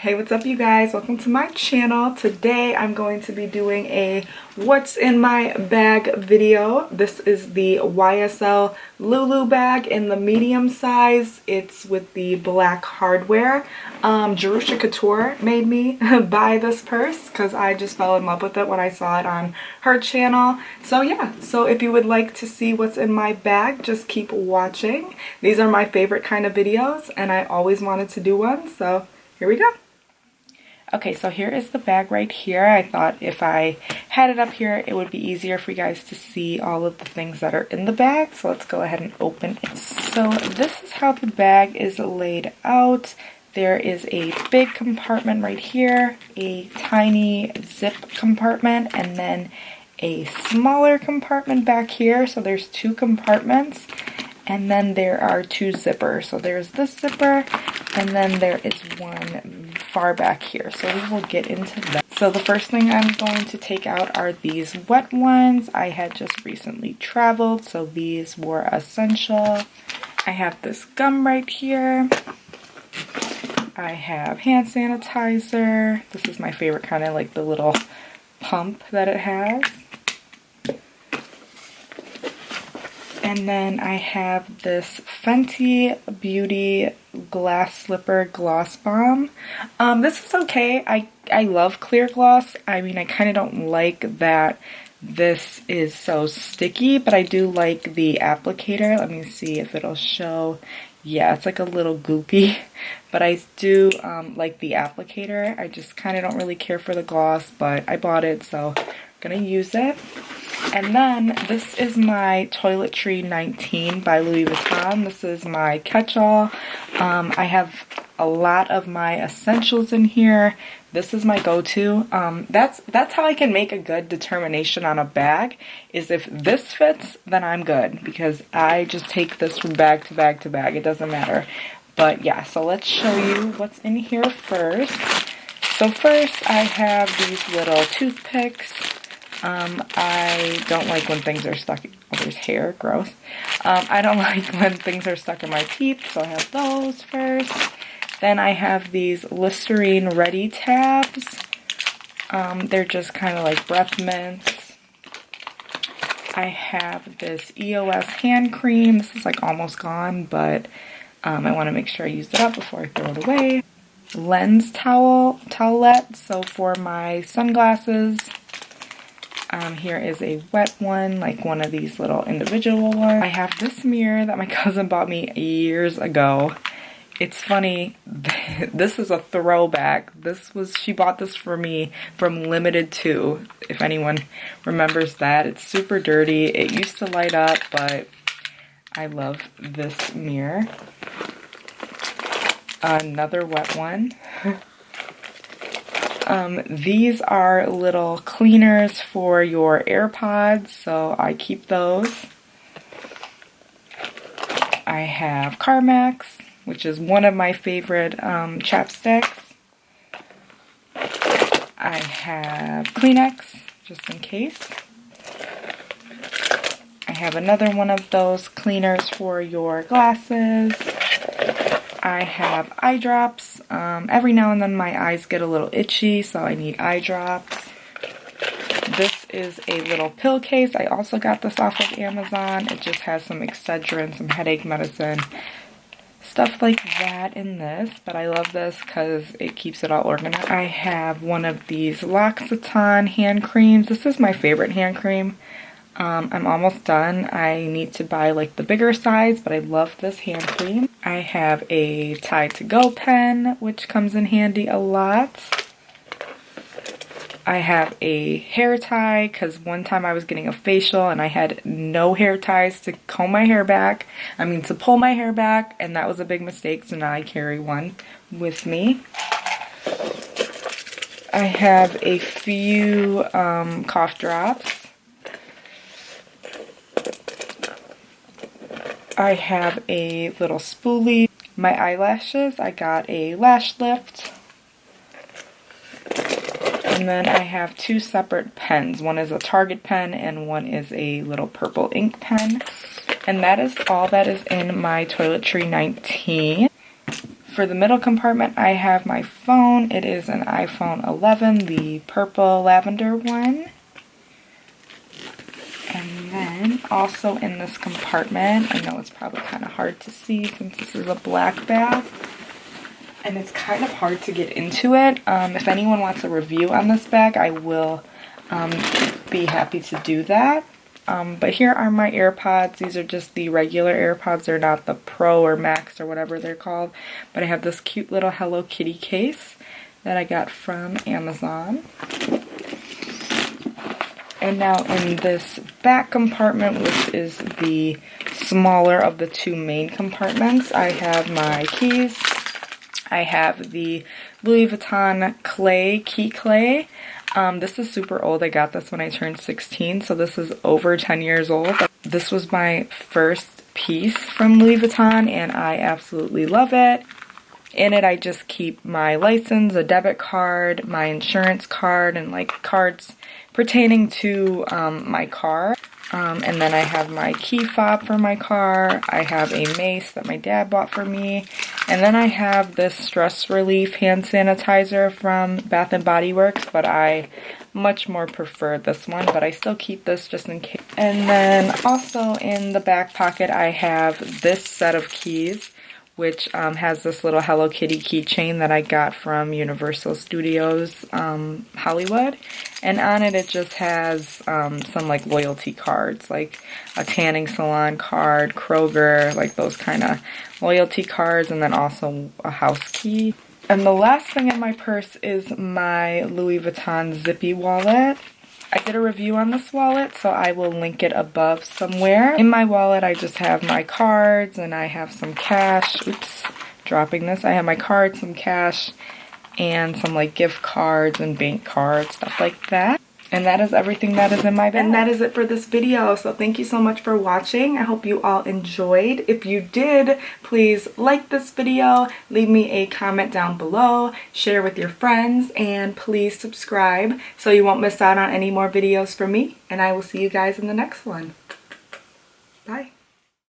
Hey, what's up you guys? Welcome to my channel. Today I'm going to be doing a what's in my bag video. This is the YSL Lou Lou bag in the medium size. It's with the black hardware. Jerusha Couture made me buy this purse because I just fell in love with it when I saw it on her channel. So yeah, so if you would like to see what's in my bag, just keep watching. These are my favorite kind of videos and I always wanted to do one, so here we go. Okay, so here is the bag right here. I thought if I had it up here, it would be easier for you guys to see all of the things that are in the bag. So let's go ahead and open it. So this is how the bag is laid out. There is a big compartment right here, a tiny zip compartment, and then a smaller compartment back here. So there's two compartments. And then there are two zippers. So there's this zipper, and then there is one far back here. So we will get into that. So the first thing I'm going to take out are these wet ones. I had just recently traveled, so these were essential. I have this gum right here. I have hand sanitizer. This is my favorite kind of like the little pump that it has. And then I have this Fenty Beauty Glass Slipper Gloss Bomb. This is okay. I love clear gloss. I mean, I kind of don't like that this is so sticky, but I do like the applicator. Let me see if it'll show. Yeah, it's like a little goopy, but I do like the applicator. I just kind of don't really care for the gloss, but I bought it, so I'm gonna use it. And then this is my Toiletry 19 by Louis Vuitton. This is my catch-all. I have a lot of my essentials in here. This is my go-to. That's how I can make a good determination on a bag, is if this fits, then I'm good, because I just take this from bag to bag to bag. It doesn't matter. But yeah, so let's show you what's in here first. So first I have these little toothpicks. I don't like when things are stuck. Oh, there's hair. Gross. I don't like when things are stuck in my teeth, so I have those first. Then I have these Listerine Ready tabs. They're just kind of like breath mints. I have this EOS hand cream. This is like almost gone, but I want to make sure I use it up before I throw it away. Lens towelette, so for my sunglasses. Here is a wet one, like one of these little individual ones. I have this mirror that my cousin bought me years ago. It's funny, this is a throwback. She bought this for me from Limited 2, if anyone remembers that. It's super dirty. It used to light up, but I love this mirror. Another wet one. These are little cleaners for your AirPods, so I keep those. I have Carmex, which is one of my favorite chapsticks. I have Kleenex, just in case. I have another one of those cleaners for your glasses. I have eye drops. Every now and then my eyes get a little itchy, so I need eye drops. This is a little pill case. I also got this off of Amazon. It just has some Excedrin, some headache medicine, stuff like that in this. But I love this because it keeps it all organized. I have one of these L'Occitane hand creams. This is my favorite hand cream. I'm almost done. I need to buy like the bigger size, but I love this hand cream. I have a Tide to Go pen, which comes in handy a lot. I have a hair tie, because one time I was getting a facial and I had no hair ties to comb my hair back. To pull my hair back, and that was a big mistake, so now I carry one with me. I have a few cough drops. I have a little spoolie. My eyelashes, I got a lash lift. And then I have two separate pens. One is a Target pen and one is a little purple ink pen. And that is all that is in my Toiletry 19. For the middle compartment, I have my phone. It is an iPhone 11, the purple lavender one. And then also in this compartment, I know it's probably kind of hard to see since this is a black bag, and it's kind of hard to get into it. If anyone wants a review on this bag, I will be happy to do that. But here are my AirPods. These are just the regular AirPods. They're not the Pro or Max or whatever they're called. But I have this cute little Hello Kitty case that I got from Amazon. And now in this back compartment, which is the smaller of the two main compartments, I have my keys. I have the Louis Vuitton key clay. This is super old. I got this when I turned 16, so this is over 10 years old. This was my first piece from Louis Vuitton, and I absolutely love it. In it, I just keep my license, a debit card, my insurance card, and like cards pertaining to my car. And then I have my key fob for my car. I have a mace that my dad bought for me. And then I have this stress relief hand sanitizer from Bath & Body Works, but I much more prefer this one, but I still keep this just in case. And then also in the back pocket, I have this set of keys, which has this little Hello Kitty keychain that I got from Universal Studios Hollywood. And on it, it just has some like loyalty cards, like a tanning salon card, Kroger, like those kind of loyalty cards, and then also a house key. And the last thing in my purse is my Louis Vuitton zippy wallet. I did a review on this wallet, so I will link it above somewhere. In my wallet, I just have my cards, and I have some cash. Oops, dropping this. I have my cards, some cash, and some like gift cards and bank cards, stuff like that. And that is everything that is in my bag. And that is it for this video. So thank you so much for watching. I hope you all enjoyed. If you did, please like this video, leave me a comment down below, share with your friends, and please subscribe so you won't miss out on any more videos from me. And I will see you guys in the next one.